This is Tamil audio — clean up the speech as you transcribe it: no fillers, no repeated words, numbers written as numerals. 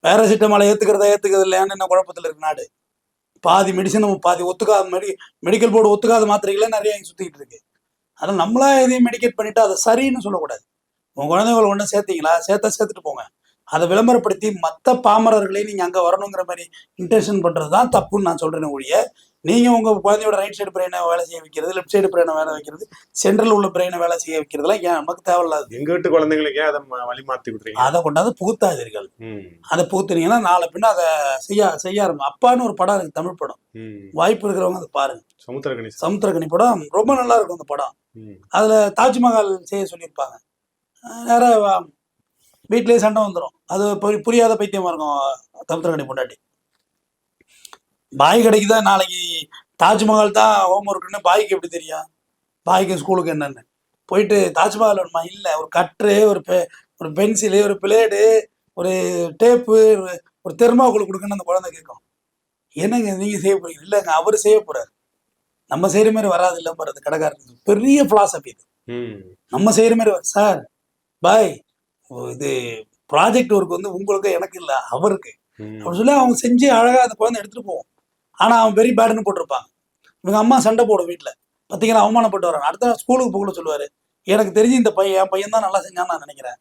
பேராசிட்டமாலை ஏத்துக்கிறது இல்லையான்னு என்ன குழப்பத்தில் இருக்கு நாடு. பாதி மெடிசன் பாதி ஒத்துக்காத மெடிக்கல் போர்டு ஒத்துக்காத மாத்திரைகளே நிறைய இங்க சுத்திக்கிட்டு இருக்கு. அதனால நம்மளா எதையும் மெடிக்கேட் பண்ணிட்டு அதை சரின்னு சொல்லக்கூடாது. உங்க குழந்தைங்களை ஒண்ணு சேர்த்தீங்களா, சேர்த்துட்டு போங்க. அதை விளம்பரப்படுத்தி மற்ற பாமரர்களையும் நீங்க அங்க வரணுங்கிற மாதிரி இன்டென்ஷன் பண்றதுதான் தப்புன்னு நான் சொல்றேன் ஒழிய, நீங்க உங்க குழந்தையோட ரைட் சைடு பிரெயினை வேலை செய்ய வைக்கிறது, லெஃப்ட் சைடு பிரெயினை வேலை வைக்கிறது, சென்ட்ரல் உள்ள பிரெயினை வேலை செய்ய வைக்கிறதுலாம் ஏன் நமக்கு தேவையில்லாது. எங்க வீட்டு குழந்தைங்களுக்கு ஏன் அதை வழி மாத்தி விட்டுறீங்க? அதை கொண்டாந்து புகுத்தாதீர்கள். அதை புகுத்துனீங்கன்னா நாளை பின்ன அதை செய்ய ஆரம்பி. அப்பான்னு ஒரு படம் இருக்கு, தமிழ் படம். வாய்ப்பு இருக்கிறவங்க அதை பாருங்க. சமுத்திரக்கனி படம் ரொம்ப நல்லா இருக்கும். அந்த படம் அதுல தாஜ்மஹால் செய்ய சொல்லியிருப்பாங்க. வேற வீட்லயே சண்டை வந்துடும். அது புரியாத பைத்தியமா இருக்கும் சமுத்திரக்கனி பொண்டாட்டி. பாய் கடைக்கு தான் நாளைக்கு தாஜ்மஹால் தான் ஹோம் ஒர்க்குன்னு பாய்க்கு எப்படி தெரியும்? பாய்க்கு ஸ்கூலுக்கு என்னன்னு போயிட்டு தாஜ்மஹால் வேணுமா? இல்லை, ஒரு கட்ரு, ஒரு பென்சிலு, ஒரு பிளேடு, ஒரு டேப்பு, ஒரு தெர்மாக்கோல் கொடுக்குன்னு அந்த குழந்தை கேட்கும். என்னங்க நீங்க செய்ய போறீங்க? இல்லைங்க அவர் செய்ய போறாரு. நம்ம செய்யற மாதிரி வராது. இல்லை போறது கடைக்காரன் பெரிய பிலாசபி இது. நம்ம செய்யற மாதிரி சார் பாய் இது ப்ராஜெக்ட் ஒர்க் வந்து உங்களுக்கு எனக்கு இல்லை அவருக்கு அப்படின்னு சொல்லி அவங்க செஞ்சு அழகா அந்த குழந்தை எடுத்துட்டு போவோம். ஆனா அவன் வெரி பேடுன்னு போட்டிருப்பாங்க. இவங்க அம்மா சண்டை போடும் வீட்டுல. பார்த்தீங்கன்னா அவமானப்பட்டு வராங்க. அடுத்த ஸ்கூலுக்கு போகணும்னு சொல்லுவாரு. எனக்கு தெரிஞ்சு இந்த என் பையன் தான் நல்லா செஞ்சான்னு நான் நினைக்கிறேன்.